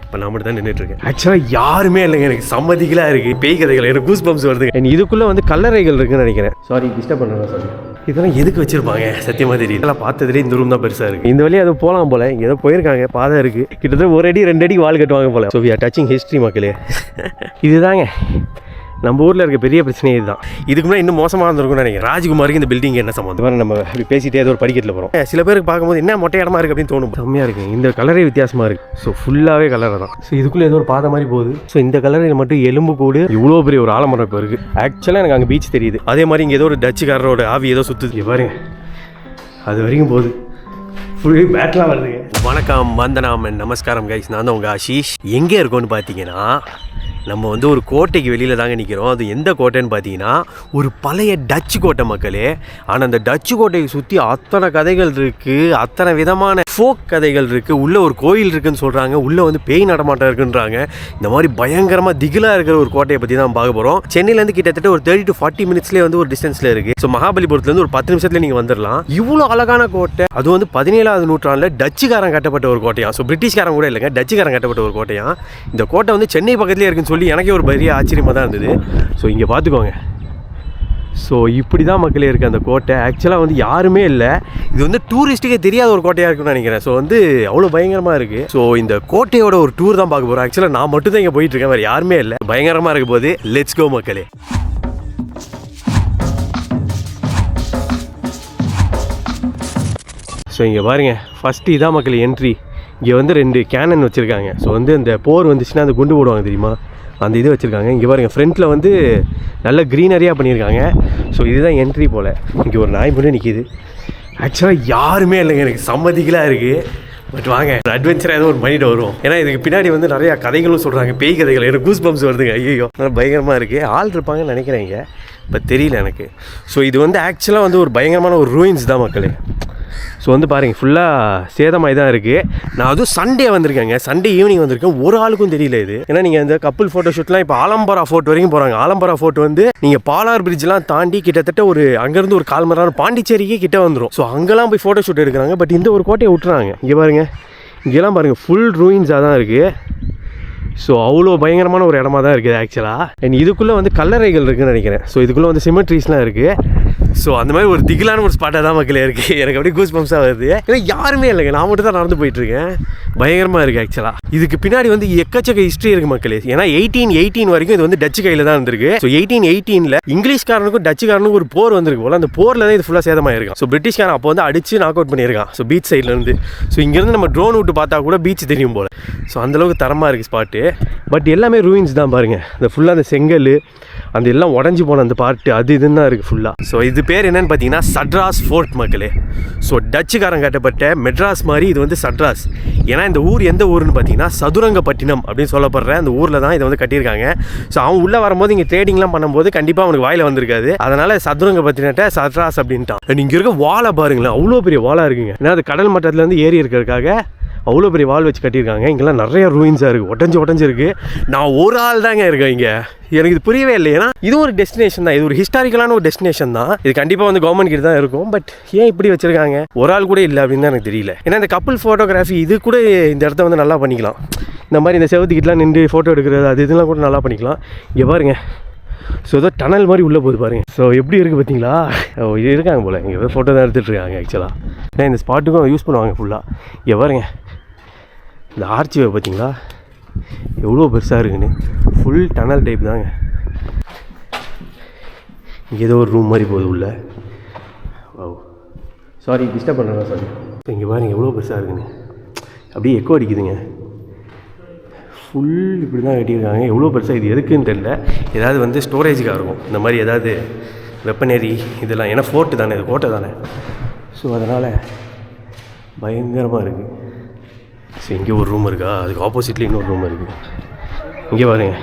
இப்போ நான் மட்டும் தான் நின்றுட்டுருக்கேன். ஆக்சுவலாக யாருமே இல்லைங்க, எனக்கு சம்மதிகளாக இருக்குது. பேய் கதைகள் எனக்கு கூஸ் பம்ப்ஸ் வருது. இதுக்குள்ளே வந்து கல்லறைகள் இருக்குன்னு நினைக்கிறேன். சாரி டிஸ்டர்ப் பண்ணுறேன் சாரி. இதெல்லாம் எதுக்கு வச்சிருப்பாங்க சத்தியமாக தெரியும். இதெல்லாம் பார்த்ததுலேயே இந்த ரூம் தான் பெருசாக இருக்குது. இந்த வழியாக அது போகலாம் போல், ஏதோ போயிருக்காங்க, பாதை இருக்குது. கிட்டத்தட்ட 1 அடி 2 அடி வால் கட்டுவாங்க போல். So we are touching history மக்களே. இதுதாங்க நம்ம ஊரில் இருக்க பெரிய பிரச்சனை இதுதான். இதுக்கு முன்னாடி இன்னும் மோசமாக இருந்திருக்கும்னு நினைக்கிறேன். ராஜ்குமாருக்கு இந்த பில்டிங் என்ன சம்மந்தம்? நம்ம இப்படி பேசிட்டே ஏதோ ஒரு படிக்கட்டில் போகிறோம். சில பேருக்கு பார்க்கும்போது என்ன மொட்டை இடமா இருக்குது அப்படின்னு தோணும். செம்மையாக இருக்குது. இந்த கலரே வித்தியாசமாக இருக்குது. ஸோ ஃபுல்லாகவே கலரை தான். ஸோ இதுக்குள்ளே ஏதோ ஒரு பாதை மாதிரி போகுது. ஸோ இந்த கலரில் மட்டும் எலும்பு கூடு இவ்வளோ பெரிய ஒரு ஆலமரம் இப்போ இருக்குது. ஆக்சுவலாக எனக்கு அங்கே பீச் தெரியுது. அதே மாதிரி இங்கே ஏதோ ஒரு டச்சுக்காரரோட ஆவி ஏதோ சுற்றுது பாருங்க. அது வரைக்கும் போகுது. ஃபுல் பேட்லாம் வருதுங்க. வணக்கம், வந்தனம், நமஸ்காரம் கைஸ். நான் தான் உங்கள் ஆஷிஷ். எங்கே இருக்கோன்னு பார்த்தீங்கன்னா நம்ம வந்து ஒரு கோட்டைக்கு வெளியில் தாங்க நிற்கிறோம். அது எந்த கோட்டைன்னு பார்த்தீங்கன்னா ஒரு பழைய டச்சு கோட்டை மக்களே. ஆனால் அந்த டச்சு கோட்டையை சுற்றி அத்தனை கதைகள் இருக்குது, அத்தனை விதமான ஃபோக் கதைகள் இருக்குது. உள்ளே ஒரு கோயில் இருக்குதுன்னு சொல்கிறாங்க, உள்ளே வந்து பேய் நடமாட்டம் இருக்குன்றாங்க. இந்த மாதிரி பயங்கரமாக திகிலாக இருக்கிற ஒரு கோட்டையை பற்றி தான் பார்க்க போகிறோம். சென்னையிலேருந்து கிட்டத்தட்ட ஒரு 30 to 40 மினிட்ஸ்லேயே வந்து ஒரு டிஸ்டன்ஸில் இருக்குது. ஸோ மகாபலிபுரத்துலேருந்து ஒரு 10 நிமிஷத்தில் நீங்கள் வந்துடலாம். இவ்வளோ அழகான கோட்டை. அது வந்து 17ஆவது நூற்றாண்டில் டச்சுக்காரன் கட்டப்பட்ட ஒரு கோட்டையா. ஸோ பிரிட்டிஷ்காரன் கூட இல்லைங்க, டச்சுக்காரன் கட்டப்பட்ட ஒரு கோட்டையா. இந்த கோட்டை வந்து சென்னை பக்கத்துலேயே இருக்குன்னு சொல்லி எனக்கே ஒரு பெரிய ஆச்சரியமாக தான் இருந்தது. ஸோ இங்கே பார்த்துக்கோங்க. ஸோ இப்படி தான் மக்களே இருக்குது அந்த கோட்டை. ஆக்சுவலாக வந்து யாருமே இல்லை. இது வந்து டூரிஸ்ட்டுக்கே தெரியாத ஒரு கோட்டையாக இருக்குன்னு நினைக்கிறேன். ஸோ வந்து அவ்வளோ பயங்கரமாக இருக்குது. ஸோ இந்த கோட்டையோட ஒரு டூர் தான் பார்க்க போகிறோம். ஆக்சுவலாக நான் மட்டும் தான் இங்கே போயிட்டுருக்கேன், வேறு யாருமே இல்லை. பயங்கரமாக இருக்க போது லெட்ஸ் கோ மக்களே. ஸோ இங்கே பாருங்கள், ஃபஸ்ட்டு இதான் மக்கள் என்ட்ரி. இங்கே வந்து 2 கேனன் வச்சுருக்காங்க. ஸோ வந்து இந்த போர் வந்துச்சுன்னா அந்த குண்டு போடுவாங்க தெரியுமா, அந்த இது வச்சுருக்காங்க. இங்கே பாருங்கள், ஃப்ரண்ட்டில் வந்து நல்ல க்ரீனரியாக பண்ணியிருக்காங்க. ஸோ இதுதான் என்ட்ரி போல். இங்கே ஒரு நாய் மட்டும் நிற்கிது. ஆக்சுவலாக யாருமே இல்லைங்க, எனக்கு சம்மதிகளாக இருக்குது. பட் வாங்க அட்வென்ச்சராக ஏதோ ஒரு பண்ணிட்டு வருவோம். ஏன்னா இதுக்கு பின்னாடி வந்து நிறையா கதைகளும் சொல்கிறாங்க, பேய் கதைகள். எனக்கு கூஸ் பம்ப்ஸ் வருதுங்க. ஐயோ பயங்கரமாக இருக்குது. ஆள் இருப்பாங்கன்னு நினைக்கிறேன் இங்கே, இப்போ தெரியல எனக்கு. ஸோ இது வந்து ஆக்சுவலாக வந்து ஒரு பயங்கரமான ஒரு ரூயின்ஸ் தான் மக்களே. ஸோ வந்து பாருங்கள், ஃபுல்லாக சேதமாகி தான் இருக்குது. நான் அதுவும் சண்டே வந்திருக்கேங்க, சண்டே ஈவினிங் வந்திருக்கேன். ஒரு ஆளுக்கும் தெரியல இது. ஏன்னா நீங்கள் இந்த கப்புள் ஃபோட்டோ ஷூட்லாம் இப்போ ஆலம்பரா ஃபோர்ட் வரைக்கும் போகிறாங்க. ஆலம்பரா ஃபோர்ட் வந்து நீங்கள் பாலார் பிரிட்ஜ்லாம் தாண்டி கிட்டத்தட்ட ஒரு அங்கேருந்து ஒரு 1/4 மணி நேரம் பாண்டிச்சேரிக்கே கிட்ட வந்துடும். ஸோ அங்கெல்லாம் போய் ஃபோட்டோ ஷூட் எடுக்கிறாங்க. பட் இந்த ஒரு கோட்டையை விட்டுறாங்க. இங்கே பாருங்கள், இங்கெல்லாம் பாருங்கள் ஃபுல் ரூயின்ஸாக தான் இருக்குது. ஸோ அவ்வளோ பயங்கரமான ஒரு இடமா தான் இருக்குது ஆக்சுவலாக. அண்ட் இதுக்குள்ளே வந்து கல்லறைகள் இருக்குதுன்னு நினைக்கிறேன். ஸோ இதுக்குள்ளே வந்து சிமெட்ரிஸ்லாம் இருக்குது. ஸோ அந்த மாதிரி ஒரு திகிலான ஒரு ஸ்பாட்டாக தான் மக்களே இருக்குது. எனக்கு அப்படியே கூஸ் பம்ப்ஸாக வருது. ஏன்னா யாருமே இல்லைங்க, நான் மட்டும் தான் நடந்து போயிட்டுருக்கேன். பயங்கரமாக இருக்குது ஆக்சுவலாக. இதுக்கு பின்னாடி வந்து எக்கச்சக்க ஹிஸ்ட்ரி இருக்குது மக்களே. ஏன்னா 1818 வரைக்கும் இது வந்து டச்சு கையில் தான் இருந்திருக்கு. ஸோ 1818ல் இங்கிலீஷ்காரனுக்கும் டச்சுக்காரனுக்கும் ஒரு போர் வந்திருக்கு போல். அந்த போரில் தான் இது ஃபுல்லாக சேதமாயிருக்கும். ஸோ பிரிட்டிஷ்காரன் அப்போ வந்து அடித்து நாக் அவுட் பண்ணியிருக்கான். ஸோ பீச் சைட்லேருந்து. ஸோ இங்கேருந்து நம்ம ட்ரோன் விட்டு பார்த்தா கூட பீச் தெரியும் போல். ஸோ அந்தளவுக்கு தரமாக இருக்குது ஸ்பாட்டு. பட் எல்லாமே ரூயின்ஸ் தான் பாருங்கள். இந்த ஃபுல்லாக அந்த செங்கல் அந்த எல்லாம் உடஞ்சி போன அந்த பார்ட்டு அது இதுன்னு தான் இருக்குது ஃபுல்லாக. ஸோ இது பேர் என்னென்னு பார்த்தீங்கன்னா சட்ராஸ் ஃபோர்ட் மக்களே. ஸோ டச்சுக்காரன் கட்டப்பட்ட மெட்ராஸ் மாதிரி இது வந்து சட்ராஸ். ஏன்னா இந்த ஊர் எந்த ஊருன்னு பார்த்தீங்கன்னா சதுரங்கப்பட்டினம் அப்படின்னு சொல்லப்படுற அந்த ஊரில் தான் இதை வந்து கட்டியிருக்காங்க. ஸோ அவன் உள்ளே வரும்போது இங்கே ட்ரேடிங்லாம் பண்ணும்போது கண்டிப்பாக அவனுக்கு வாயில் வந்திருக்காது. அதனால் சதுரங்கப்பட்டினத்தை சட்ராஸ் அப்படின்ட்டான். இங்கே இருக்க வாழை பாருங்களேன், அவ்வளோ பெரிய வாழாக இருக்குங்க. ஏன்னா அது கடல் மட்டத்துலேருந்து ஏறி இருக்கிறதுக்காக அவ்வளோ பெரிய வால் வச்சு கட்டியிருக்காங்க. இங்கெல்லாம் நிறைய ரூயின்ஸாக இருக்குது, உடஞ்சி இருக்குது. நான் ஒரு ஆள் தாங்க இருக்கேன் இங்கே. எனக்கு இது புரியவே இல்லை. ஏன்னா இது ஒரு டெஸ்டினேஷன் தான், இது ஒரு ஹிஸ்டாரிக்கலான ஒரு டெஸ்டினேஷன் தான். இது கண்டிப்பாக வந்து கவர்மெண்ட் கிட்ட தான் இருக்கும். பட் ஏன் இப்படி வச்சிருக்காங்க, ஒரு ஆள் கூட இல்லை அப்படின்னு தான் எனக்கு தெரியல. ஏன்னா இந்த கப்புள் ஃபோட்டோகிராஃபி இது கூட இந்த இடத்த வந்து நல்லா பண்ணிக்கலாம். இந்த மாதிரி இந்த செவத்துக்கிட்டலாம் நின்று ஃபோட்டோ எடுக்கிறது அது இதெல்லாம் கூட நல்லா பண்ணிக்கலாம். இங்கே பாருங்க, ஸோ ஏதோ டனல் மாதிரி உள்ளே போகுது பாருங்க. ஸோ எப்படி இருக்குது பார்த்தீங்களா, இது இருக்காங்க போல். இங்கே ஃபோட்டோ தான் எடுத்துகிட்டு இருக்காங்க ஆக்சுவலாக. ஏன்னா இந்த ஸ்பாட்டுக்கும் யூஸ் பண்ணுவாங்க ஃபுல்லாக. இங்கே பாருங்க, இந்த ஆர்ச்வே பார்த்தீங்களா எவ்வளோ பெருசாக இருக்குன்னு. ஃபுல் டனல் டைப் தாங்க. இங்கே ஏதோ ஒரு ரூம் மாதிரி போகுது உள்ளே. ஓ சாரி டிஸ்டர்ப் பண்ணுறேன் சாரி. இங்கே பாருங்க எவ்வளோ பெருசாக இருக்குன்னு. அப்படியே எக்கோ அடிக்குதுங்க. ஃபுல் இப்படி தான் கட்டியிருக்காங்க. எவ்வளோ பெருசாக இது எதுக்குன்னு தெரியல. ஏதாவது வந்து ஸ்டோரேஜுக்காக இருக்கும் இந்த மாதிரி ஏதாவது வெப்பனரி இதெல்லாம். ஏன்னா ஃபோர்ட்டு தானே, இது கோட்டை தானே. ஸோ அதனால் பயங்கரமாக இருக்குது. ஸோ இங்கே ஒரு ரூம் இருக்கா, அதுக்கு ஆப்போசிட்லேயும் இன்னொரு ரூம் இருக்குது. இங்கே பாருங்க,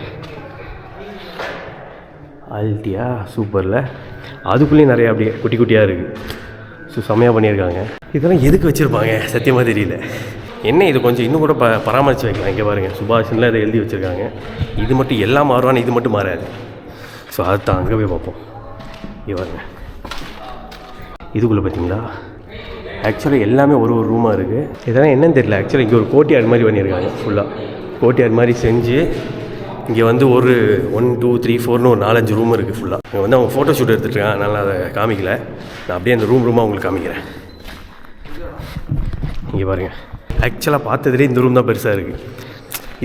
ஆல்ட்டியா சூப்பரில். அதுக்குள்ளேயும் நிறையா அப்படியே குட்டி குட்டியாக இருக்குது. ஸோ செம்மையாக பண்ணியிருக்காங்க. இதெல்லாம் எதுக்கு வச்சுருப்பாங்க சத்தியமாக தெரியல. என்ன இது கொஞ்சம் இன்னும் கூட பராமரித்து வைக்கலாம். இங்கே பாருங்கள், சுபாஷன்லாம் இதை எழுதி வச்சுருக்காங்க. இது மட்டும் எல்லாம் மாறுவான்னு இது மட்டும் மாறாது. ஸோ அதுதான் அங்கே போய் பார்ப்போம். இங்கே பாருங்க, இதுக்குள்ளே பார்த்தீங்களா ஆக்சுவலாக எல்லாமே ஒரு ரூமாக இருக்குது. இதெல்லாம் என்னன்னு தெரியல. ஆக்சுவலாக இங்கே ஒரு கோட்டியாடு மாதிரி பண்ணியிருக்காங்க ஃபுல்லாக. கோட்டையார் மாதிரி செஞ்சு இங்கே வந்து ஒரு 1 2 3 4ன்னு ஒரு 4-5 ரூம் இருக்குது ஃபுல்லாக. இங்கே வந்து அவங்க ஃபோட்டோ ஷூட் எடுத்துகிட்ருக்காங்க, அதனால் அதை காமிக்கல. நான் அப்படியே அந்த ரூமாக உங்களுக்கு காமிக்கிறேன். இங்கே பாருங்கள், ஆக்சுவலாக பார்த்ததுலேயே இந்த ரூம் தான் பெருசாக இருக்குது.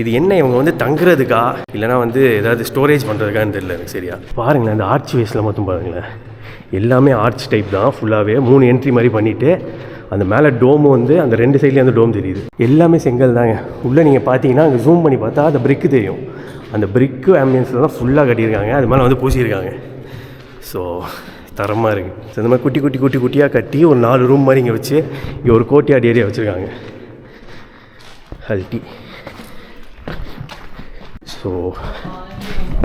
இது என்ன இவங்க வந்து தங்குறதுக்கா இல்லைனா வந்து ஏதாவது ஸ்டோரேஜ் பண்ணுறதுக்கான்னு தெரியல எனக்கு சரியா. பாருங்களேன், இந்த ஆர்ச் வேஸில் மட்டும் பாருங்களேன், எல்லாமே ஆர்ச் டைப் தான் ஃபுல்லாகவே. 3 என்ட்ரி மாதிரி பண்ணிவிட்டு அந்த மேலே டோமு வந்து அந்த 2 சைட்லேயும் அந்த டோம் தெரியுது. எல்லாமே செங்கல் தாங்க. உள்ளே நீங்கள் பார்த்தீங்கன்னா அங்கே ஜூம் பண்ணி பார்த்தா அந்த பிரிக்கு தெரியும். அந்த பிரிக்கு ஆம்பியன்ஸில் தான் ஃபுல்லாக கட்டியிருக்காங்க, அது மேலே வந்து பூசியிருக்காங்க. ஸோ தரமாக இருக்குது. ஸோ இந்த மாதிரி குட்டி குட்டியாக கட்டி ஒரு 4 ரூம் மாதிரி இங்கே வச்சு இங்கே ஒரு கோட்டையாடி ஏரியா வச்சுருக்காங்க. ஹல்டி. ஸோ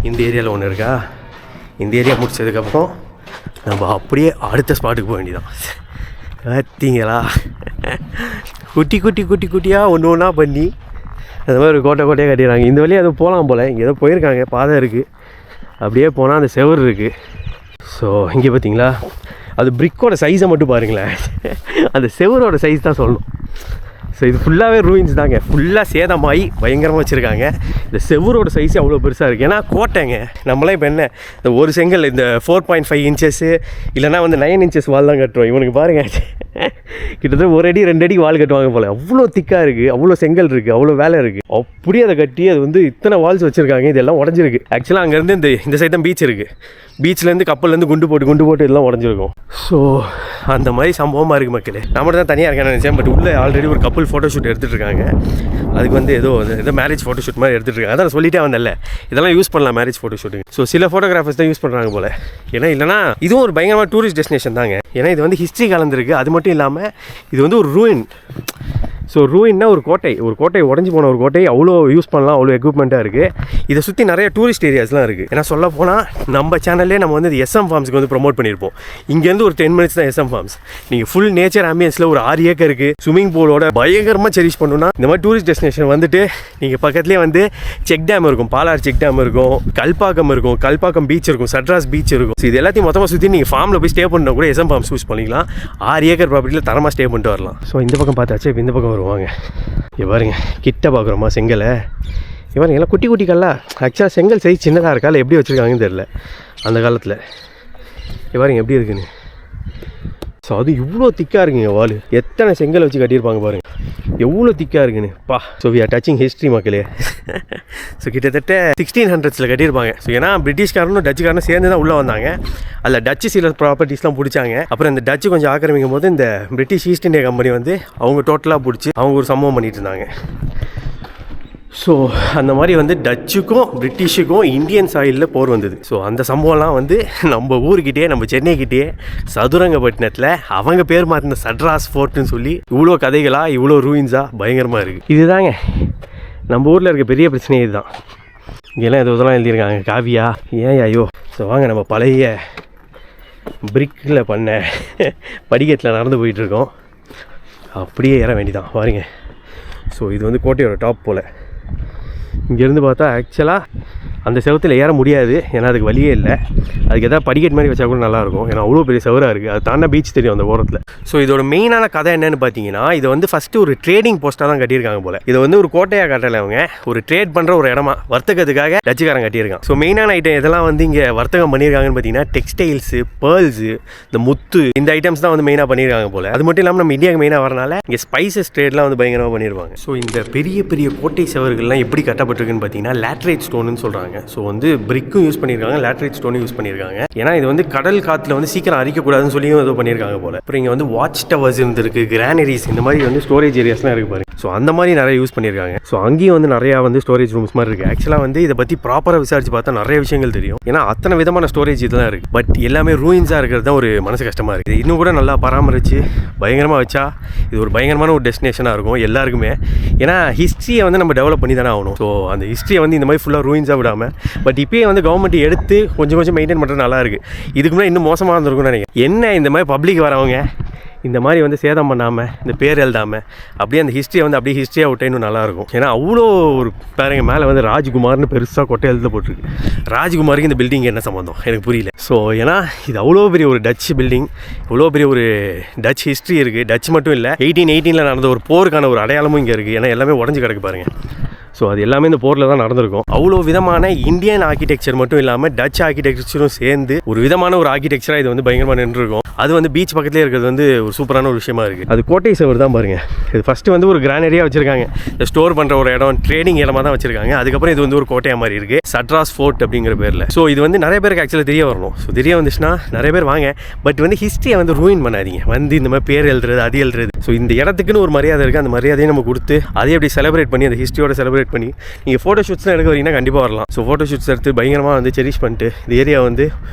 இந்த ஏரியாவில் ஒன்று இருக்கா. இந்த ஏரியா முடிச்சதுக்கப்புறம் நம்ம அப்படியே அடுத்த ஸ்பாட்டுக்கு போக வேண்டியதான். பார்த்தீங்களா, குட்டியாக ஒன்று ஒன்றா பண்ணி அந்த மாதிரி ஒரு கோட்டையாக கட்டிடுறாங்க. இந்த வழியாக அது போகலாம் போல், இங்கே ஏதோ போயிருக்காங்க, பாதை இருக்குது. அப்படியே போனால் அந்த செவர் இருக்குது. ஸோ இங்கே பார்த்தீங்களா, அது பிரிக்கோட சைஸை மட்டும் பாருங்களேன், அந்த செவரோட சைஸ் தான் சொல்லணும். ஸோ இது ஃபுல்லாகவே ரூயின்ஸ் தாங்க, ஃபுல்லாக சேதமாகி பயங்கரமாக வச்சுருக்காங்க. இந்த செவரோட சைஸ் அவ்வளோ பெருசாக இருக்குது. ஏன்னா கோட்டைங்க, நம்மளாம் இப்போ என்ன இந்த ஒரு செங்கல் இந்த 4.5 இன்ச்சஸ்ஸு இல்லைனா வந்து 9 இன்ச்சஸ் வால் தான் கட்டுறோம். இவனுக்கு பாருங்கள், கிட்டத்தட்ட 1 அடி 2 அடி வால் கட்டுவாங்க போல். அவ்வளோ திக்காக இருக்குது, அவ்வளோ செங்கல் இருக்குது, அவ்வளோ வேலை இருக்குது. அப்படியே அதை கட்டி அது வந்து இத்தனை வால்ஸ் வச்சுருக்காங்க. இதெல்லாம் உடஞ்சிருக்கு. ஆக்சுவலாக அங்கேருந்து இந்த சைடு தான் பீச் இருக்குது. பீச்லேருந்து கப்பல்லேருந்து குண்டு போட்டு இதெல்லாம் உடஞ்சிருக்கும். ஸோ அந்த மாதிரி சம்பவமாக இருக்குது மக்களே. நம்ம தான் தனியாக இருக்கேன்னு நினச்சேன். பட் உள்ளே ஆல்ரெடி ஒரு கப்பல் ஃபோட்டோ ஷூட் எடுத்துகிட்டு இருக்காங்க. அதுக்கு வந்து ஏதோ மேரேஜ் ஃபோட்டோ ஷூட் மாதிரி எடுத்துகிட்டு இருக்காங்க. அதான் சொல்லிட்டே வந்தேன்ல, இதெல்லாம் யூஸ் பண்ணலாம் மேரேஜ் ஃபோட்டோ ஷூட்டுங்க. ஸோ சில ஃபோட்டோகிராஃபர்ஸ் தான் யூஸ் பண்ணுறாங்க போல். ஏன்னா இல்லைனா இதுவும் ஒரு பயங்கரமாக டூரிஸ்ட் டெஸ்டினேஷன் தாங்க. ஏன்னா இது வந்து ஹிஸ்ட்ரி கலந்துருக்கு. அது மட்டும் இல்லாமல் இது வந்து ஒரு ரூயின். ஸோ ரூயின்னா ஒரு கோட்டை உடஞ்சி போன ஒரு கோட்டை. அவ்வளோ யூஸ் பண்ணலாம், அவ்வளோ எக்யூப்மெண்ட்டாக இருக்குது. இதை சுற்றி நிறைய டூரிஸ்ட் ஏரியாஸ்லாம் இருக்குது. ஏன்னா சொல்ல போனால் நம்ம சேனல்லே நம்ம வந்து SM ஃபார்ம்ஸ்க்கு வந்து ப்ரொமோட் பண்ணியிருப்போம். இங்கேருந்து ஒரு 10 மினிட்ஸ் தான் SM ஃபார்ம்ஸ். நீங்கள் ஃபுல் நேச்சர் ஆம்பியன்ஸில் ஒரு 6 ஏக்கர் இருக்குது, ஸ்விம்மிங் பூலோட பயங்கரமாக செரிஷ் பண்ணணும்னா இந்த மாதிரி டூரிஸ்ட் டெஸ்டினேஷன் வந்துட்டு நீங்கள் பக்கத்துலேயே வந்து செக் டேம் இருக்கும், பாலார் செக் டேம் இருக்கும், கல்பாக்கம் பீச் இருக்கும், சட்ராஸ் பீச் இருக்கும். ஸோ இது எல்லாத்தையும் மொத்தமாக சுற்றி நீங்கள் ஃபார்மில் போய் ஸ்டே பண்ணால் கூட SM ஃபார்ம்ஸ் யூஸ் பண்ணிக்கலாம். 6 ஏக்கர் ப்ராப்பர்ட்டியில் தரமாக ஸ்டே பண்ணிட்டு வரலாம். ஸோ இந்த பக்கம் பார்த்தாச்சு, இந்த பக்கம் வருவாங்க. பாருங்க, கிட்ட பார்க்குறோமா செங்கலை. பாருங்க, எல்லாம் குட்டி கல்லா. ஆக்சுவலாக செங்கல் சைஸ் சின்னதாக இருக்கா இல்லை எப்படி வச்சுருக்காங்கன்னு தெரில அந்த காலத்தில். பாருங்க எப்படி இருக்குன்னு. ஸோ அது இவ்வளோ திக்காக இருக்குங்க வால். எத்தனை செங்கல் வச்சு கட்டியிருப்பாங்க பாருங்கள், எவ்வளோ திக்காக இருக்குன்னு பா. So we are touching history மக்களே. ஸோ கிட்டத்தட்ட 1600s கட்டியிருப்பாங்க. ஸோ ஏன்னா பிரிட்டிஷ்காரனும் டச்சுக்காரனும் சேர்ந்து தான் உள்ளே வந்தாங்க. அதில் டச்சு சில ப்ராப்பர்ட்டிஸ்லாம் பிடிச்சாங்க. அப்புறம் இந்த டச்சு கொஞ்சம் ஆக்கிரமிக்கும் போது இந்த பிரிட்டிஷ் ஈஸ்ட் இந்தியா கம்பெனி வந்து அவங்க டோட்டலாக பிடிச்சி அவங்க ஒரு சம்பவம் பண்ணிட்டு இருந்தாங்க. ஸோ அந்த மாதிரி வந்து டச்சுக்கும் பிரிட்டிஷுக்கும் இந்தியன் சாயிலில் போர் வந்தது. ஸோ அந்த சம்பவம்லாம் வந்து நம்ம ஊருக்கிட்டே, நம்ம சென்னைக்கிட்டே சதுரங்கப்பட்டினத்தில் அவங்க பேர் மாற்றின சட்ராஸ் ஃபோர்ட்டுன்னு சொல்லி இவ்வளோ கதைகளாக, இவ்வளோ ரூயின்ஸாக பயங்கரமாக இருக்குது. இதுதாங்க நம்ம ஊரில் இருக்க பெரிய பிரச்சனையே இதுதான். இங்கெல்லாம் இதெல்லாம் எழுதியிருக்காங்க, காவியா ஏன் ஐயோ. ஸோ வாங்க நம்ம பழைய பிரிக்கில் பண்ண படிக்கட்டில் நடந்து போயிட்டுருக்கோம். அப்படியே ஏற வேண்டிதான் பாருங்க. ஸோ இது வந்து கோட்டையோட டாப் போல். இங்கேருந்து பார்த்தா ஆக்சுவலாக அந்த செவத்தில் ஏற முடியாது, ஏன்னா அதுக்கு வழியே இல்லை. அதுக்கு எதாவது படிக்கட் மாதிரி வச்சா கூட நல்லாயிருக்கும், ஏன்னா அவ்வளோ பெரிய செவராக இருக்குது. அது தாண்டா பீச் தெரியும் அந்த ஓரத்தில். ஸோ இதோட மெயினான கதை என்னென்னு பார்த்தீங்கன்னா, இதை வந்து ஃபஸ்ட்டு ஒரு ட்ரேடிங் போஸ்ட்டாக தான் கட்டியிருக்காங்க போல். இதை வந்து ஒரு கோட்டையாக கட்டலை, அவங்க ஒரு ட்ரேட் பண்ணுற ஒரு இடமா வர்த்தகத்துக்காக டச்சுக்காரன் கட்டியிருக்காங்க. ஸோ மெயினான ஐட்டம் இதெல்லாம் வந்து இங்கே வர்த்தகம் பண்ணியிருக்காங்கன்னு பார்த்தீங்கன்னா டெக்ஸ்டைல்ஸு, பேர்ல்ஸு, இந்த முத்து, இந்த ஐட்டம்ஸ் தான் வந்து மெயினாக பண்ணியிருக்காங்க போல். அது மட்டும் இல்லாமல் நம்ம இந்தியாவுக்கு மெயினாக வரனால இங்கே ஸ்பைசஸ் ட்ரேட்லாம் வந்து பயங்கரமாக பண்ணியிருப்பாங்க. ஸோ இந்த பெரிய பெரிய கோட்டை செவர்கள்லாம் எப்படி கட்டப்பட்டிருக்குன்னு பார்த்தீங்கன்னா லேட்ரைட் ஸ்டோன்னு சொல்கிறாங்க. ஸோ வந்து பிரிக்கும் யூஸ் பண்ணியிருக்காங்க, லேட்ரைட் ஸ்டோனும் யூஸ் பண்ணியிருக்காங்க. ஏன்னா இது வந்து கடல் காற்றுல வந்து சீக்கிரம் அரிக்கக்கூடாதுன்னு சொல்லியும் ஏதோ பண்ணியிருக்காங்க போல். அப்புறம் இங்கே வந்து வாட்ச் டவர்ஸ் இருந்திருக்கு, கிரானரிஸ், இந்த மாதிரி வந்து ஸ்டோரேஜ் ஏரியாஸ்லாம் இருக்குது பாருங்க. ஸோ அந்த மாதிரி நிறைய யூஸ் பண்ணியிருக்காங்க. ஸோ அங்கேயும் வந்து நிறையா வந்து ஸ்டோரேஜ் ரூம்ஸ் மாதிரி இருக்குது. ஆக்சுவலாக வந்து இதை பற்றி ப்ராப்பராக விசாரிச்சு பார்த்தா நிறைய விஷயங்கள் தெரியும். ஏன்னா அத்தனை விதமான ஸ்டோரேஜ் இதெல்லாம் இருக்குது. பட் எல்லாமே ரூயின்ஸாக இருக்கிறது தான் ஒரு மனசு கஷ்டமாக இருக்குது. இன்னும் கூட நல்லா பராமரித்து பயங்கரமாக வச்சா இது ஒரு பயங்கரமான ஒரு டெஸ்டினேஷனாக இருக்கும் எல்லாருக்குமே. ஏன்னா ஹிஸ்ட்ரியை வந்து நம்ம டெவலப் பண்ணி தானே ஆகணும். ஸோ அந்த ஹிஸ்ட்ரியை வந்து இந்த மாதிரி ஃபுல்லாக ரூயின்ஸாக விடாமல், பட் இப்போயே வந்து கவர்மெண்ட் எடுத்து கொஞ்சம் மெயின்டைன் பண்ணுறது நல்லா இருக்குது. இதுக்கு முன்னாடி இன்னும் மோசமாக இருந்திருக்கும்னு நினைக்கிறேன். என்ன இந்த மாதிரி பப்ளிக் வரவங்க இந்த மாதிரி வந்து சேதம் பண்ணாமல், இந்த பேர் எழுதாமல் அப்படியே அந்த ஹிஸ்ட்ரியை வந்து அப்படியே ஹிஸ்ட்ரியாக விட்டே இன்னும் நல்லாயிருக்கும். ஏன்னா அவ்வளோ ஒரு பாருங்க, மேலே வந்து ராஜ்குமார்னு பெருசாக கொட்டை எழுத போட்டிருக்கு. ராஜ்குமாருக்கு இந்த பில்டிங் என்ன சம்மந்தம் எனக்கு புரியல. ஸோ ஏன்னா இது அவ்வளோ பெரிய ஒரு டச் பில்டிங், இவ்வளோ பெரிய ஒரு டச் ஹிஸ்ட்ரி இருக்குது. டச் மட்டும் இல்லை, 1818 நடந்த ஒரு போருக்கான ஒரு அடையாளமும் இங்கே இருக்குது. ஏன்னா எல்லாமே உடஞ்சி கிடக்கு பாருங்கள். ஸோ அது எல்லாமே இந்த போரில் தான் நடந்திருக்கும். அவ்வளோ விதமான இந்தியன் ஆர்கிடெக்சர் மட்டும் இல்லாமல் டச் ஆர்கிடெக்சரும் சேர்ந்து ஒரு விதமான ஒரு ஆர்கிடெக்சராக இது வந்து பயங்கரமாக நின்றுருக்கும். அது வந்து பீச் பக்கத்துலேயே இருக்கிறது வந்து ஒரு சூப்பரான ஒரு விஷயமா இருக்குது. அது கோட்டை சுவர் தான் பாருங்கள். இது ஃபஸ்ட்டு வந்து ஒரு கிரானரியாக வச்சுருக்காங்க, இந்த ஸ்டோர் பண்ணுற ஒரு இடம், ட்ரேடிங் இடமா தான் வச்சுருக்காங்க. அதுக்கப்புறம் இது வந்து ஒரு கோட்டையாக மாதிரி இருக்குது, சட்ராஸ் ஃபோர்ட் அப்படிங்கிற பேரில். ஸோ இது வந்து நிறைய பேருக்கு ஆக்சுவலாக தெரிய வரணும். ஸோ தெரிய வந்துச்சுன்னா நிறைய பேர் வாங்க, பட் வந்து ஹிஸ்ட்ரியை வந்து ரூயின் பண்ணாதீங்க. வந்து இந்த மாதிரி பேர் எழுதுறது, அது எழுதுறது. ஸோ இந்த இடத்துக்குன்னு ஒரு மரியாதை இருக்குது, அந்த மரியாதையை நம்ம கொடுத்து அதே எப்படி செலிப்ரேட் பண்ணி அந்த ஹிஸ்ட்ரியோட செலிப்ரேட் பண்ணி நீங்கள் ஃபோட்டோ ஷூட்ஸ்லாம் எடுக்க வரீங்கன்னா கண்டிப்பாக வரலாம். ஸோ ஃபோட்டோ ஷூட்ஸ் எடுத்து பயங்கரமாக வந்து செரிஷ் பண்ணிட்டு இந்த ஏரியா வந்து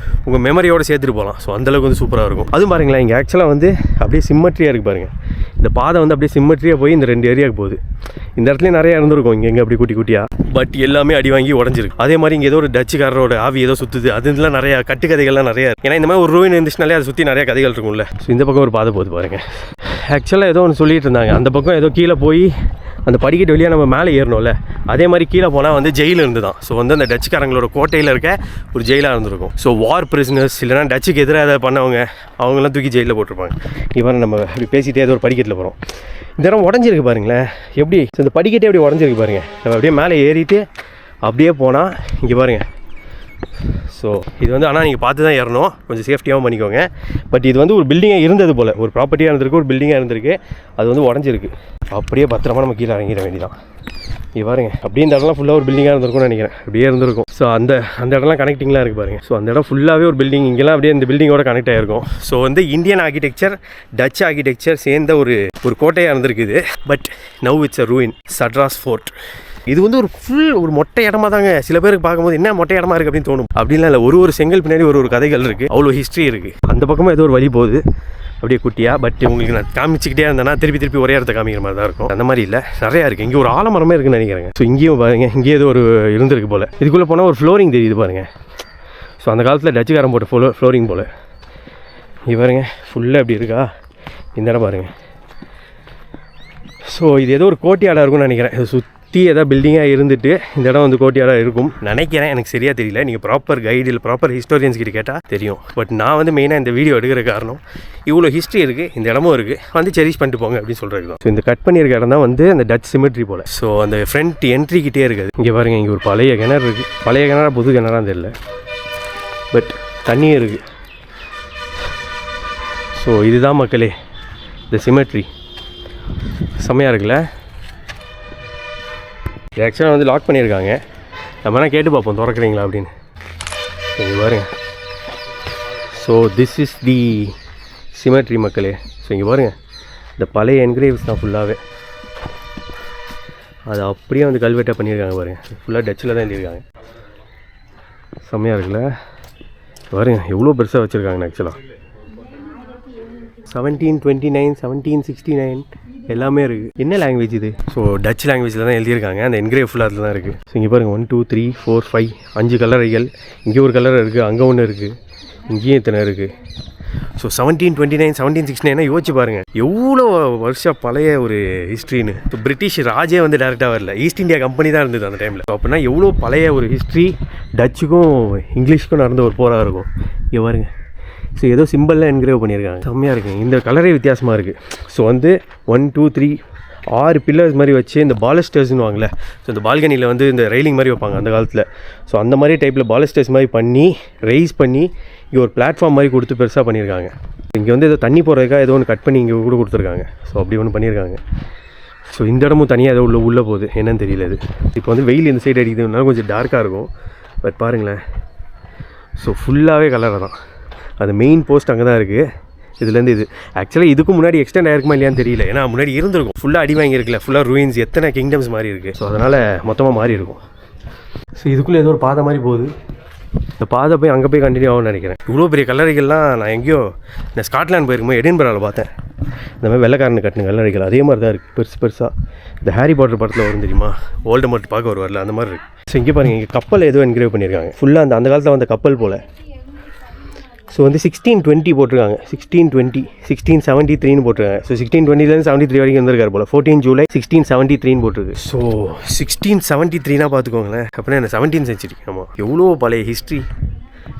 உங்கள் மெமரியோடு சேர்த்துட்டு போகலாம். ஸோ அந்தளவுக்கு வந்து சூப்பராக இருக்கும். அதுவும் பாருங்களேன், இங்கே ஆக்சுவலாக வந்து அப்படியே சிம்மட்ரியாக இருக்குது பாருங்கள். இந்த பாதை வந்து அப்படியே சிம்மட்ரியாக போய் இந்த 2 ஏரியாவுக்கு போகுது. இந்த இடத்துல நிறைய இருந்திருக்கும் இங்கே அப்படி குட்டி குட்டியாக, பட் எல்லாமே அடி வாங்கி உடஞ்சிருக்கு. அதே மாதிரி இங்கே ஏதோ ஒரு டச்சுக்காரரோட ஆவி ஏதோ சுற்றுது, அதுலாம் நிறையா கட்டுக்கதைகள்லாம் நிறையா இருக்குது. ஏன்னா இந்த மாதிரி ஒரு ரூயின் இருந்துச்சுனாலே அதை சுற்றி நிறைய கதைகள் இருக்கும்ல. ஸோ இந்த பக்கம் ஒரு பாதை போகுது பாருங்கள். ஆக்சுவலாக ஏதோ ஒன்று சொல்லிட்டு இருந்தாங்க, அந்த பக்கம் ஏதோ கீழே போய் அந்த படிக்கட்டு வழியாக நம்ம மேலே ஏறணும்ல, அதே மாதிரி கீழே போனால் வந்து ஜெயில் இருந்து தான். ஸோ வந்து அந்த டச்சுக்காரங்களோட கோட்டையில் இருக்க ஒரு ஜெயிலாக இருந்திருக்கும். ஸோ வார் பிரிசனர்ஸ் இல்லைனா டச்சுக்கு எதிராக அதை பண்ணவங்க அவங்களாம் தூக்கி ஜெயிலில் போட்டிருப்பாங்க. இவன் நம்ம இப்படி பேசிகிட்டே ஏதோ ஒரு படிக்கட்டில் போகிறோம். இந்த இடம் உடஞ்சிருக்கு பாருங்களேன் எப்படி. ஸோ இந்த படிக்கட்டே எப்படி உடஞ்சிருக்கு பாருங்கள். நம்ம அப்படியே மேலே ஏறிட்டு அப்படியே போனால் இங்கே பாருங்கள். ஸோ இது வந்து ஆனால் நீங்கள் பார்த்து தான் ஏறணும், கொஞ்சம் சேஃப்டியாகவும் பண்ணிக்கோங்க. பட் இது வந்து ஒரு பில்டிங்காக இருந்தது போல், ஒரு ப்ராப்பர்ட்டியாக இருந்திருக்கு, ஒரு பில்டிங்காக இருந்திருக்கு. அது வந்து உடஞ்சிருக்கு. அப்படியே பத்திரமா நம்ம கீழே இறங்கிட வேண்டியதான். இங்கே பாருங்க, அப்படியே இந்த இடம்லாம் ஃபுல்லாக ஒரு பில்டிங்காக இருந்திருக்கும்னு நினைக்கிறேன். அப்படியே இருந்திருக்கும். ஸோ அந்த இடம்லாம் கனெக்டிங்லாம் இருக்குது பாருங்கள். ஸோ அந்த இடம் ஃபுல்லாகவே ஒரு பில்டிங், இங்கெல்லாம் அப்படியே இந்த பில்டிங்கோட கனெக்ட் ஆகிருக்கும். ஸோ வந்து இந்தியன் ஆர்கிடெக்சர் டச் ஆர்கிடெக்சர் சேர்ந்த ஒரு கோட்டையாக இருந்திருக்குது. But now it's a ruin, Sadras fort. இது வந்து ஒரு மொட்டை இடமா தாங்க. சில பேருக்கு பார்க்கும்போது என்ன மொட்டை இடமா இருக்குது அப்படின்னு தோணும். அப்படின்லாம் இல்லை, ஒரு செங்கல் பின்னாடி ஒரு கதைகள் இருக்குது, அவ்வளோ ஹிஸ்ட்ரி இருக்குது. அந்த பக்கமாக ஏதோ ஒரு வழி போகுது அப்படியே குட்டியாக. பட் உங்களுக்கு நான் காமிச்சிக்கிட்டே இருந்தேன்னா திருப்பி ஒரே இடத்த காமிக்கிற மாதிரி தான் இருக்கும். அந்த மாதிரி இல்லை, நிறையா இருக்குது. இங்கே ஒரு ஆலமரமே இருக்குன்னு நினைக்கிறேங்க. ஸோ இங்கேயும் பாருங்கள், இங்கேயே ஏதோ ஒரு இருந்திருக்கு போல். இதுக்குள்ளே போனால் ஒரு ஃப்ளோரிங் தெரியுது பாருங்கள். ஸோ அந்த காலத்தில் டச்சுக்காரன் போட்ட ஃப்ளோரிங் போல். இங்கே பாருங்கள், ஃபுல்லாக எப்படி இருக்கா இந்த இடம் பாருங்கள். ஸோ இது ஏதோ ஒரு கோட்டையாடாக இருக்கும்னு நினைக்கிறேன். இது சுற்றி ஏதாவது பில்டிங்காக இருந்துட்டு இந்த இடம் வந்து கோட்டையாடாக இருக்கும் நினைக்கிறேன். எனக்கு சரியாக தெரியல. நீங்கள் ப்ராப்பர் கைடு இல்லை ப்ராப்பர் ஹிஸ்டோரியன்ஸ் கிட்ட கேட்டால் தெரியும். பட் நான் வந்து மெயினாக இந்த வீடியோ எடுக்கிற காரணம் இவ்வளோ ஹிஸ்ட்ரி இருக்குது, இந்த இடமும் இருக்குது, வந்து செரிஷ் பண்ணிட்டு போங்க அப்படின்னு சொல்கிறது தான். ஸோ இந்த கட் பண்ணியிருக்க இடம் தான் வந்து அந்த டச் சிமெட்ரி போல். ஸோ அந்த ஃப்ரண்ட் என்ட்ரிக்கிட்டே இருக்குது. இங்கே பாருங்கள், இங்கே ஒரு பழைய கிணறு இருக்குது. பழைய கிணறா புது கிணறான்னு தெரியல, பட் தண்ணியும் இருக்குது. ஸோ இதுதான் மக்களே இந்த சிமெட்ரி. செம்மையாக இருக்குல்ல. இது ஆக்சுவலாக வந்து லாக் பண்ணியிருக்காங்க. நம்ம வேணால் கேட்டு பார்ப்போம் திறக்கிறீங்களா அப்படின்னு. இங்கே பாருங்கள். So this is the cemetery மக்களே. ஸோ இங்கே பாருங்கள், இந்த பழைய என்கிரேவ்ஸ் தான் ஃபுல்லாகவே. அது அப்படியே வந்து கல்வெட்டாக பண்ணியிருக்காங்க பாருங்கள். ஃபுல்லாக டச்சில் தான் எழுதியிருக்காங்க. செம்மையாக இருக்குல்ல. பாருங்கள் எவ்வளோ பெருசாக வச்சுருக்காங்கன்னு. ஆக்சுவலாக 1729, 1769 எல்லாமே இருக்குது. என்ன லாங்குவேஜ் இது? ஸோ டச் லாங்குவேஜில் தான் எழுதியிருக்காங்க. அந்த என்கிரேவ் ஃபுல்லாக அதில் தான் இருக்குது. ஸோ இங்கே பாருங்கள், 1 2 3 4 5 5 கலரைகள். இங்கே ஒரு கலர் இருக்குது, அங்கே ஒன்று இருக்குது, இங்கேயும் இத்தனை இருக்குது. ஸோ 1729, 1769 யோசிச்சு பாருங்கள் எவ்வளோ வருஷம் பழைய ஒரு ஹிஸ்ட்ரின்னு. ஸோ பிரிட்டிஷ் ராஜே வந்து டேரெக்டாக வரல, ஈஸ்ட் இந்தியா கம்பெனி தான் இருந்தது அந்த டைமில். ஸோ அப்படின்னா எவ்வளோ பழைய ஒரு ஹிஸ்ட்ரி டச்சுக்கும் இங்கிலீஷ்க்கும் நடந்த ஒரு போராக இருக்கும். இங்கே பாருங்கள். ஸோ ஏதோ சிம்பிளில் என்கிரேவ் பண்ணியிருக்காங்க. செம்மையாக இருக்குங்க. இந்த கலரே வித்தியாசமாக இருக்குது. ஸோ வந்து 1 2 3 6 பில்லர்ஸ் மாதிரி வச்சு இந்த பாலஸ்டர்ஸ்னு வாங்கல. ஸோ இந்த பால்கனியில் வந்து இந்த ரெயிலிங் மாதிரி வைப்பாங்க அந்த காலத்தில். ஸோ அந்த மாதிரி டைப்பில் பாலஸ்டர்ஸ் மாதிரி பண்ணி ரைஸ் பண்ணி இங்கே ஒரு பிளாட்ஃபார்ம் மாதிரி கொடுத்து பெருசாக பண்ணியிருக்காங்க. இங்கே வந்து ஏதோ தண்ணி போகிறதுக்காக ஏதோ ஒன்று கட் பண்ணி இங்கே கூட கொடுத்துருக்காங்க. ஸோ அப்படி ஒன்று பண்ணியிருக்காங்க. ஸோ இந்த இடமும் தனியாக ஏதோ உள்ளே போகுது, என்னன்னு தெரியல. இது இப்போ வந்து வெயில் இந்த சைடு அடிக்கிறதுனால கொஞ்சம் டார்க்காக இருக்கும். பட் பாருங்களேன், ஸோ ஃபுல்லாகவே கலராக தான். அது மெயின் போஸ்ட் அங்கே தான் இருக்குது. இதுலேருந்து இது ஆக்சுவலாக இதுக்கு முன்னாடி எக்ஸ்டெண்ட் ஆகிருக்குமா இல்லையான்னு தெரியல. ஏன்னா முன்னாடி இருந்திருக்கும், ஃபுல்லாக அடி வாங்கியிருக்குல்ல, ஃபுல்லாக ரூயின்ஸ், எத்தனை கிங்டம்ஸ் மாதிரி இருக்குது. ஸோ அதனால் மொத்தமாக மாறி இருக்கும். ஸோ இதுக்குள்ளே ஏதோ ஒரு பாதை மாதிரி போகுது. இந்த பாதை போய் அங்கே போய் கண்டினியூ ஆகும்னு நினைக்கிறேன். இவ்வளோ பெரிய கல்லறைகள்லாம் நான் எங்கேயோ நான் ஸ்காட்லாண்ட் போயிருக்கும்போது எடின்பராவில் பார்த்தேன். இந்த மாதிரி வெள்ளைக்காரனு கட்டின கல்லறைகள் அதே மாதிரி தான் இருக்குது, பெருசாக. இந்த ஹாரி பாட்டர் படத்தில் வரும் தெரியுமா, வோல்டமோர்ட் பார்க்க வருவார்ல, அந்த மாதிரி இருக்குது. ஸோ இங்கே பாருங்கள், இங்கே கப்பல் ஏதோ என்கிரேவ் பண்ணியிருக்காங்க. ஃபுல்லாக அந்த காலத்தில் வந்த கப்பல் போல். ஸோ வந்து 1620 போட்டிருக்காங்க. 1620 1673 போட்டிருக்காங்க. ஸோ 1620 73 வரைக்கும் இருந்திருக்காரு போல். 14 ஜூலை 1673 போட்டிருக்கு. ஸோ 1673 பார்த்துக்கோங்களேன். அப்படின்னா என்ன 17th century. ஆமாம், எவ்வளோ பழைய ஹிஸ்ட்ரி,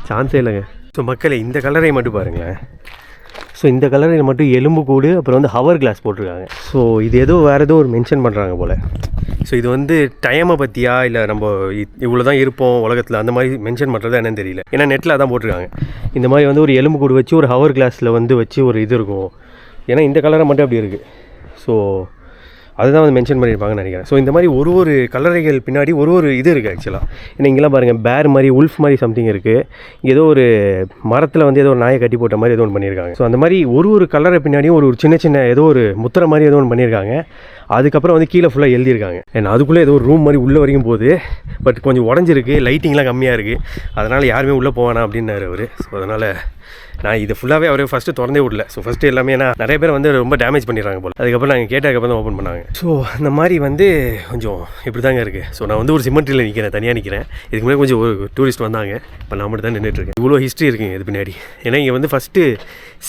சான்ஸே இல்லைங்க. ஸோ மக்களே, இந்த கலரை மட்டும் பாருங்களேன். ஸோ இந்த கலரில் மட்டும் எலும்பு கூடு அப்புறம் வந்து ஹவர் கிளாஸ் போட்டிருக்காங்க. ஸோ இது ஏதோ வேறு ஏதோ ஒரு மென்ஷன் பண்ணுறாங்க போல். ஸோ இது வந்து டைமை பற்றியா இல்லை நம்ம இவ்வளோ தான் இருப்போம் உலகத்தில் அந்த மாதிரி மென்ஷன் பண்ணுறது என்னன்னு தெரியல. ஏன்னா நெட்டில் அதான் போட்டிருக்காங்க. இந்த மாதிரி வந்து ஒரு எலும்பு கூடு வச்சு ஒரு ஹவர் கிளாஸில் வந்து வச்சு ஒரு இது இருக்கும். ஏன்னா இந்த கலரை மட்டும் அப்படி இருக்குது. ஸோ அதுதான் வந்து மென்ஷன் பண்ணியிருப்பாங்கன்னு நினைக்கிறேன். ஸோ இந்த மாதிரி ஒரு கலரைகள் பின்னாடி ஒரு இது இருக்குது ஆக்சுவலாக. ஏன்னா இங்கெல்லாம் பாருங்கள் பேர் மாதிரி உல்ஃப் மாதிரி சம்திங் இருக்குது. ஏதோ ஒரு மரத்தில் வந்து ஏதோ ஒரு நாயை கட்டி போட்ட மாதிரி ஏதோ ஒன்று பண்ணியிருக்காங்க. ஸோ அந்த மாதிரி ஒரு கலரை பின்னாடியும் ஒரு சின்ன ஏதோ ஒரு முத்திரை மாதிரி ஏதோ ஒன்று பண்ணியிருக்காங்க. அதுக்கப்புறம் வந்து கீழே ஃபுல்லாக எழுதியிருக்காங்க. ஏன்னா அதுக்குள்ளே ஏதோ ஒரு ரூம் மாதிரி உள்ளே வரைக்கும் போகுது. பட் கொஞ்சம் உடஞ்சிருக்கு, லைட்டிங்லாம் கம்மியாக இருக்குது. அதனால் யாருமே உள்ளே போவானா அப்படின்னாரு அவர். ஸோ அதனால் நான் இது ஃபுல்லாகவே அவரே ஃபஸ்ட்டு திறந்தே விடல. ஸோ ஃபஸ்ட்டு எல்லாமே ஏன்னா நிறைய பேர் வந்து ரொம்ப டேமேஜ் பண்ணிடுறாங்க போல். அதுக்கப்புறம் நாங்கள் கேட்டதுக்கப்புறம் தான் ஓப்பன் பண்ணாங்க. ஸோ அந்த மாதிரி வந்து கொஞ்சம் இப்படி தாங்க இருக்குது. ஸோ நான் வந்து ஒரு சிமெண்ட்ரியில் நிற்கிறேன், தனியாக நிற்கிறேன். இதுக்கு முன்னாடி கொஞ்சம் ஒரு டூரிஸ்ட் வந்தாங்க. இப்போ நான் மட்டும் தான் நின்றுட்டுருக்கேன். இவ்வளோ ஹிஸ்ட்ரி இருக்குங்க இது பின்னாடி. ஏன்னா இங்கே வந்து ஃபஸ்ட்டு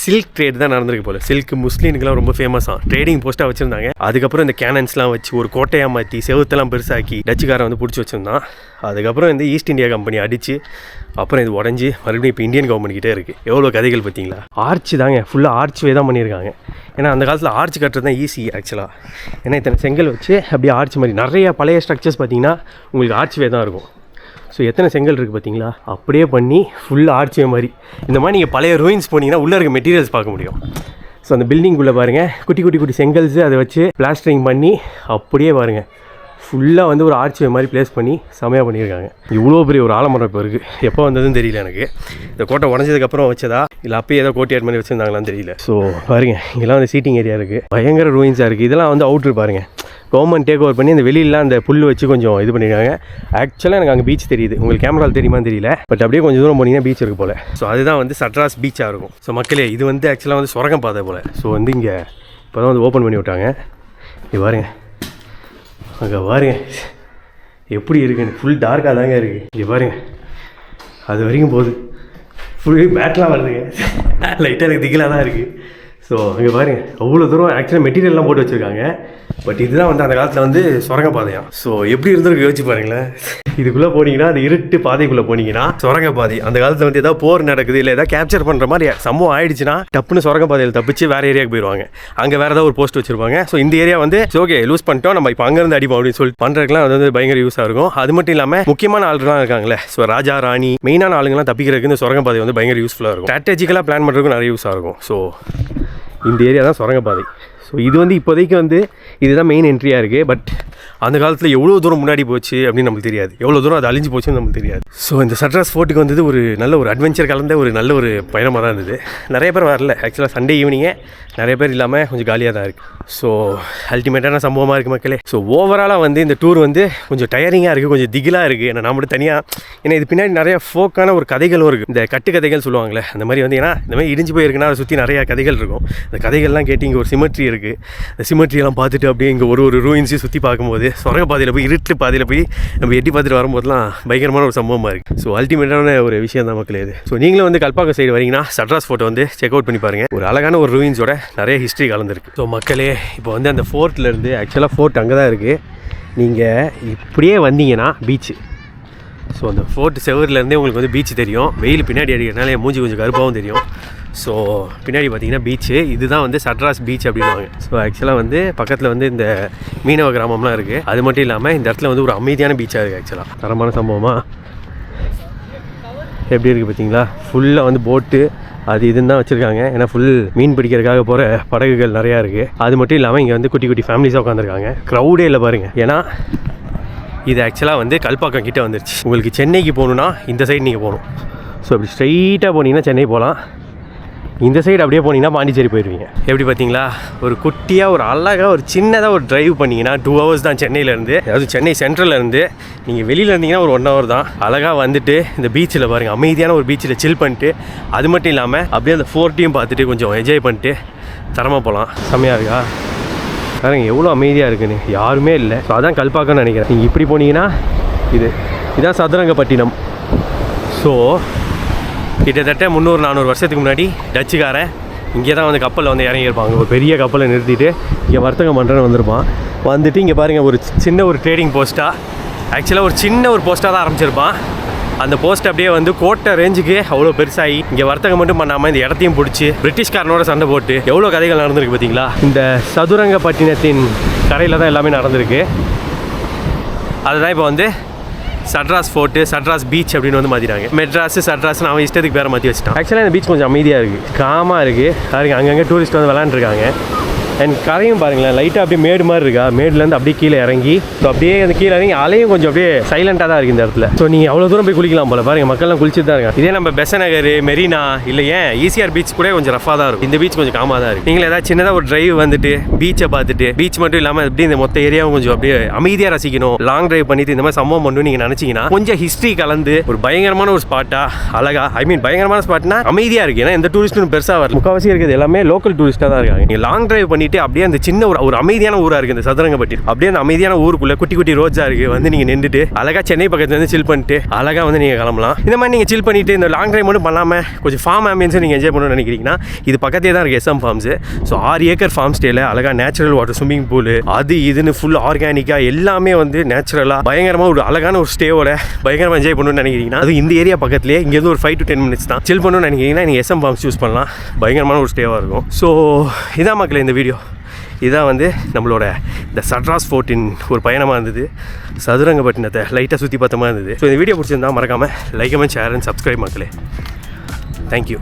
சில்க் ட்ரேட் தான் நடந்திருக்கு போல். சில்க் முஸ்லீம்க்குலாம் ரொம்ப ஃபேமஸாக ட்ரேடிங் போஸ்ட்டாக வச்சுருந்தாங்க. அதுக்கப்புறம் இந்த கேனன்ஸ்லாம் வச்சு ஒரு கோட்டையாக மாற்றி செவத்தெல்லாம் பெருசாக்கி டச்சுக்காரன் வந்து பிடிச்சி வச்சுருந்தான். அதுக்கப்புறம் இந்த ஈஸ்ட் இந்தியா கம்பெனி அடித்து அப்புறம் இது உடஞ்சி மறுபடியும் இப்போ இந்தியன் கவர்மெண்ட்கிட்டே இருக்குது. எவ்வளோ கதைகள் பார்த்தீங்களா. ஆர்ச் தாங்க, ஃபுல்லாக ஆர்ச்வே தான் பண்ணியிருக்காங்க. ஏன்னா அந்த காலத்தில் ஆர்ச் கட்டுறது தான் ஈஸி ஆக்சுவலாக. ஏன்னா இத்தனை செங்கல் வச்சு அப்படியே ஆர்ச் மாதிரி நிறைய பழைய ஸ்ட்ரக்சர்ஸ் பார்த்தீங்கன்னா உங்களுக்கு ஆர்ச்வே தான் இருக்கும். ஸோ எத்தனை செங்கல் இருக்குது பார்த்தீங்களா, அப்படியே பண்ணி ஃபுல்லாக ஆர்ச்வே மாதிரி. இந்த மாதிரி நீங்கள் பழைய ரூயின்ஸ் போனீங்கன்னா உள்ளே இருக்க மெட்டீரியல்ஸ் பார்க்க முடியும். ஸோ அந்த பில்டிங்குள்ளே பாருங்கள் குட்டி செங்கல்ஸு அதை வச்சு பிளாஸ்டரிங் பண்ணி அப்படியே பாருங்கள் ஃபுல்லாக வந்து ஒரு ஆர்ச்வே மாதிரி ப்ளேஸ் பண்ணி செமையாக பண்ணியிருக்காங்க. இவ்வளோ பெரிய ஒரு ஆலமரம் இப்போ இருக்குது. எப்போ வந்ததுன்னு தெரியல எனக்கு. இந்த கோட்டை உடஞ்சதுக்கப்புறம் வச்சதா இல்லை அப்போயே ஏதோ கோட்டையாட் மாதிரி வச்சுருந்தாங்களான்னு தெரியல. ஸோ பாருங்கள் இங்கெல்லாம் வந்து சீட்டிங் ஏரியா இருக்குது. பயங்கர ரூயின்ஸாக இருக்குது. இதெல்லாம் வந்து அவுட்ரு பாருங்கள் கவர்மெண்ட் டேக் ஓவர் பண்ணி அந்த வெளியிலாம் அந்த புல் வச்சு கொஞ்சம் இது பண்ணியிருக்காங்க. ஆக்சுவலாக எனக்கு அங்கே பீச் தெரியுது. உங்களுக்கு கேமராவில் தெரியுமான்னு தெரியல. பட் அப்படியே கொஞ்சம் தூரம் போனீங்கன்னா பீச் இருக்குது போல். ஸோ அதுதான் வந்து சட்ராஸ் பீச்சாக இருக்கும். ஸோ மக்களே இது வந்து ஆக்சுவலாக வந்து சுரங்கம் பாதை போல். ஸோ வந்து இங்கே இப்போ தான் வந்து ஓப்பன் பண்ணி விட்டாங்க. இது பாருங்க அங்கே பாருங்க எப்படி இருக்குன்னு. ஃபுல் டார்க்காக தாங்க இருக்குது. இங்கே பாருங்க அது வரைக்கும் போகுது. ஃபுல் பேட்லாம் வருதுங்க. லைட்டாக எனக்கு திகிலாக தான் இருக்குது. ஸோ அங்கே பாருங்கள் அவ்வளோ தூரம் ஆக்சுவலாக மெட்டீரியல்லாம் போட்டு வச்சுருக்காங்க. பட் இதுதான் வந்து அந்த காலத்தில் வந்து சுரங்க பாதையாம். ஸோ எப்படி இருந்திருக்கு யோசிச்சு பாருங்களேன். இதுக்குள்ளே போனீங்கன்னா அந்த இருட்டு பாதைக்குள்ளே போனீங்கன்னா சுரங்க பாதை. அந்த காலத்தில் வந்து ஏதாவது போர் நடக்குது இல்லை ஏதாவது கேப்சர் பண்ணுற மாதிரி சம்பவம் ஆயிடுச்சுன்னா டப்புன்னு சுரங்க பாதையில் தப்பிச்சு வேறு ஏரியாவுக்கு போயிடுவாங்க. அங்கே வேறு ஏதாவது ஒரு போஸ்ட் வச்சிருப்பாங்க. ஸோ இந்த ஏரியா வந்து ஓகே லூஸ் பண்ணிட்டோம் நம்ம இப்போ அங்கேருந்து அடிப்போம் அப்படின்னு சொல்லி பண்ணுறதுக்குலாம் அது வந்து பயங்கர யூஸாக இருக்கும். அது மட்டும் இல்லாமல் முக்கியமான ஆளுங்களாம் இருக்காங்களே, ஸோ ராஜா ராணி மெயினான ஆளுங்களாம் தப்பிக்கிறதுக்கு இந்த சுரங்க பாதை வந்து பயங்கர யூஸ்ஃபுல்லாக இருக்கும். ஸ்ட்ராட்டஜிக்கலாக பிளான் பண்ணுறதுக்கும் நிறைய யூஸாக இருக்கும். ஸோ இந்த ஏரியா தான் சுரங்கப்பாதை. ஸோ இது வந்து இப்போதைக்கு வந்து இதுதான் மெயின் என்ட்ரியாக இருக்குது. பட் அந்த காலத்தில் எவ்வளோ தூரம் முன்னாடி போச்சு அப்படின்னு நமக்கு தெரியாது. எவ்வளோ தூரம் அது அழிஞ்சு போச்சுன்னு நமக்கு தெரியாது. ஸோ இந்த சட்ராஸ் ஃபோர்ட்டுக்கு வந்தது ஒரு நல்ல ஒரு அட்வென்ச்சர் கலந்த ஒரு நல்ல ஒரு பயணமாக தான் இருந்தது. நிறைய பேர் வரல ஆக்சுவலாக. சண்டே ஈவினிங்கே நிறைய பேர் இல்லாமல் கொஞ்சம் காலியாக தான் இருக்குது. ஸோ அல்டிமேட்டான சம்பவமாக இருக்குது மக்களே. ஸோ ஓவராலாக வந்து இந்த டூர் வந்து கொஞ்சம் டயரிங்காக இருக்குது, கொஞ்சம் திகிலாக இருக்குது. ஏன்னா நம்மளும் தனியாக ஏன்னா இது பின்னாடி நிறைய ஃபோக்கான ஒரு கதைகளும் இருக்குது. இந்த கட்டுக்கதைகள் சொல்லுவாங்களே அந்த மாதிரி வந்து ஏன்னா இந்த மாதிரி இடிஞ்சு போயிருக்குன்னா அதை சுற்றி நிறையா கதைகள் இருக்கும். இந்த கதைகள்லாம் கேட்டு இங்கே ஒரு சிமெட்ரி இருக்குது. இந்த சிமெட்ரியெல்லாம் பார்த்துட்டு அப்படியே இங்கே ஒரு ரூயின்ஸையும் சுற்றி பார்க்கும்போது சுரங்க பாதையில் போய் இருட்டு பாதையில் போய் நம்ம எட்டி பார்த்துட்டு வரும்போதெல்லாம் பயங்கரமான ஒரு சம்பவமாக இருக்குது. ஸோ அல்டிமேட்டான ஒரு விஷயம் தான் மக்களே இது. ஸோ நீங்களும் வந்து கல்பாக்கம் சைடு வரீங்கன்னா சட்ராஸ் ஃபோர்ட்டை வந்து செக் அவுட் பண்ணி பாருங்கள். ஒரு அழகான ஒரு ரூயின்ஸோட நிறைய ஹிஸ்ட்ரி கலந்துருக்கு. ஸோ மக்களே இப்போ வந்து அந்த ஃபோர்ட்லேருந்து ஆக்சுவலாக ஃபோர்ட் அங்கே தான் இருக்குது. நீங்கள் இப்படியே வந்தீங்கன்னா பீச்சு. ஸோ அந்த ஃபோர்ட் செவர்லேருந்தே உங்களுக்கு வந்து பீச் தெரியும். வெயில் பின்னாடி அடிக்கிறதுனால என் மூஞ்சி கொஞ்சம் கருப்பாகவும் தெரியும். ஸோ பின்னாடி பார்த்தீங்கன்னா பீச்சு. இதுதான் வந்து சட்ராஸ் பீச் அப்படின்வாங்க. ஸோ ஆக்சுவலாக வந்து பக்கத்தில் வந்து இந்த மீனவ கிராமம்லாம் இருக்குது. அது மட்டும் இல்லாமல் இந்த இடத்துல வந்து ஒரு அமைதியான பீச்சாக இருக்குது. ஆக்சுவலாக தரமான சம்பவமாக எப்படி இருக்குது பார்த்தீங்களா. ஃபுல்லாக வந்து போட்டு அது இதுன்னு தான் வச்சுருக்காங்க. ஏன்னா ஃபுல் மீன் பிடிக்கிறதுக்காக போகிற படகுகள் நிறையா இருக்குது. அது மட்டும் இல்லாமல் இங்கே வந்து குட்டி ஃபேமிலிஸாக உட்காந்துருக்காங்க. க்ரௌடே இல்லை பாருங்கள். ஏன்னா இது ஆக்சுவலாக வந்து கல்பாக்கம் கிட்டே வந்துருச்சு. உங்களுக்கு சென்னைக்கு போகணுன்னா இந்த சைடு நீங்கள் போகணும். ஸோ அப்படி ஸ்ட்ரைட்டாக போனீங்கன்னா சென்னை போகலாம். இந்த சைடு அப்படியே போனீங்கன்னா பாண்டிச்சேரி போயிடுவீங்க. எப்படி பார்த்தீங்களா ஒரு குட்டியாக ஒரு அழகாக ஒரு சின்னதாக ஒரு ட்ரைவ் பண்ணிங்கன்னா 2 hours தான் சென்னையிலேருந்து. அதாவது சென்னை சென்ட்ரல்லேருந்து நீங்கள் வெளியில் இருந்தீங்கன்னா ஒரு 1 hour தான். அழகாக வந்துட்டு இந்த பீச்சில் பாருங்கள் அமைதியான ஒரு பீச்சில் சில் பண்ணிட்டு அது மட்டும் இல்லாமல் அப்படியே அந்த ஃபோர்ட்டையும் பார்த்துட்டு கொஞ்சம் என்ஜாய் பண்ணிட்டு தரமாக போகலாம். செம்மையாக இருக்கா பாருங்க எவ்வளோ அமைதியாக இருக்குன்னு. யாருமே இல்லை. ஸோ அதான் கல்பாக்கம்னு நினைக்கிறேன். நீங்கள் இப்படி போனீங்கன்னா இதுதான் சதுரங்கப்பட்டினம். ஸோ கிட்டத்தட்ட 300-400 வருஷத்துக்கு முன்னாடி டச்சுக்காரன் இங்கே தான் வந்து கப்பலில் வந்து இறங்கியிருப்பாங்க. ஒரு பெரிய கப்பலை நிறுத்திட்டு இங்கே வர்த்தகம் பண்ணுறேன்னு வந்திருப்பான். வந்துட்டு இங்கே பாருங்கள் ஒரு சின்ன ஒரு ட்ரேடிங் போஸ்ட்டாக ஆக்சுவலாக ஒரு சின்ன ஒரு போஸ்ட்டாக தான் ஆரம்பிச்சிருப்பான். அந்த போஸ்ட் அப்படியே வந்து கோட்டை ரேஞ்சுக்கு அவ்வளோ பெருசாகி இங்கே வர்த்தகம் மட்டும் பண்ணாமல் இந்த இடத்தையும் பிடிச்சி பிரிட்டிஷ்காரனோட சண்டை போட்டு எவ்வளோ கதைகள் நடந்திருக்கு பார்த்தீங்களா. இந்த சதுரங்கப்பட்டினத்தின் கரையில் தான் எல்லாமே நடந்திருக்கு. அதுதான் இப்போ வந்து சட்ராஸ் ஃபோர்ட்டு, சட்ராஸ் பீச் அப்படின்னு வந்து மாற்றிட்டாங்க. மெட்ராஸ் சட்ராஸ்னு அவன் இஷ்டத்துக்கு பேரை மாற்றி வச்சுட்டான். ஆக்சுவலாக இந்த பீச் கொஞ்சம் அமைதியாக இருக்குது, காமாக இருக்குது. பாருங்க அங்கங்கே டூரிஸ்ட் வந்து விளாண்டுருக்காங்க. அண்ட் கரையும் பாருங்களேன், லைட்டாக அப்படியே மேடு மாதிரி இருக்கா. மேடுலேருந்து அப்படியே கீழே இறங்கி ஸோ அப்படியே அந்த கீழே இறங்கி அலையும் கொஞ்சம் அப்படியே சைலண்ட்டாக தான் இருக்குது இந்த இடத்துல. ஸோ நீங்கள் அவ்வளோ தூரம் போய் குளிக்கலாம் போல. பாருங்கள் மக்கள்லாம் குளிச்சுட்டு தான் இருக்காங்க. இதே நம்ம பெசநகர், மெரினா இல்லை ஏன் ஈசிஆர் பீச் கூட கொஞ்சம் ரஃபாக தான் இருக்கும். இந்த பீச் கொஞ்சம் காமாக தான் இருக்குது. நீங்கள் ஏதாவது சின்னதாக ஒரு டிரைவ் வந்துட்டு பீச்சை பார்த்துட்டு பீச் மட்டும் இல்லாமல் எப்படி இந்த மொத்த ஏரியாவும் கொஞ்சம் அப்படியே அமைதியாக ரசிக்கணும், லாங் டிரைவ் பண்ணிட்டு இந்த மாதிரி சம்பவம் பண்ணணும் நீங்கள் நினச்சிங்கன்னா கொஞ்சம் ஹிஸ்ட்ரி கலந்து ஒரு பயங்கரமான ஒரு ஸ்பாட்டாக அழகா, ஐ மீன் பயங்கரமான ஸ்பாட்னா அமைதியாக இருக்குது. ஏன்னா எந்த டூரிஸ்ட்டும் பெருசாக வரல, முக்கால்வாசி இருக்குது எல்லாமே லோக்கல் டூரிஸ்ட்டாக தான் இருக்காங்க. நீங்கள் லாங் டிரைவ் பண்ணிட்டு அப்படியே அந்த சின்ன ஒரு அமைதியான ஊராக இருக்குது இந்த சதுரங்கப்பட்டி. அப்படியே அந்த அமைதியான ஊருக்குள்ள குட்டி குட்டி ரோட்ஸாக இருக்குது. வந்து நீங்கள் நின்றுட்டு அழகாக சென்னை பக்கத்துல வந்து சில் பண்ணிட்டு அழகாக வந்து நீங்கள் கிளம்பலாம். இந்த மாதிரி நீங்கள் சில் பண்ணிட்டு இந்த லாங் டிரைவ் மட்டும் பண்ணாமல் கொஞ்சம் ஃபார்ம் ஆம்பியன்ஸை நீங்கள் என்ஜாய் பண்ணணும்னு நினைக்கிறீங்கன்னா இது பக்கத்தே தான் இருக்குது SM farms. So 6 acre farm ஸ்டேல அழகாக நேச்சுரல் வாட்டர், ஸ்விம்மிங் பூல், அது இதுன்னு ஃபுல் ஆர்கானிக்காக எல்லாமே வந்து நேச்சுரலாக பயங்கரமாக ஒரு அழகான ஒரு ஸ்டேவோட பயங்கரமாக என்ஜாய் பண்ணணும்னு நினைக்கிறீங்கன்னா அது இந்த ஏரியா பக்கத்துலேயே இங்கேருந்து ஒரு 5 to 10 minutes தான் சில் பண்ணணும்னு நினைக்கிறீங்கன்னா நீங்கள் SM ஃபார்ம்ஸ் சூஸ் பண்ணலாம். பயங்கரமான ஒரு ஸ்டேவாக இருக்கும். ஸோ இதான் மக்களே இந்த வீடியோ. இதான் வந்து நம்மளோட இந்த சட்ராஸ் ஃபோர்ட்டின் ஒரு பயணமாக இருந்தது. சதுரங்கப்பட்டினத்தை லைட்டாக சுற்றி பார்த்தமா இருந்தது. ஸோ இந்த வீடியோ பிடிச்சிருந்தா மறக்காமல் like, comment, share and subscribe மக்களே. தேங்க்யூ.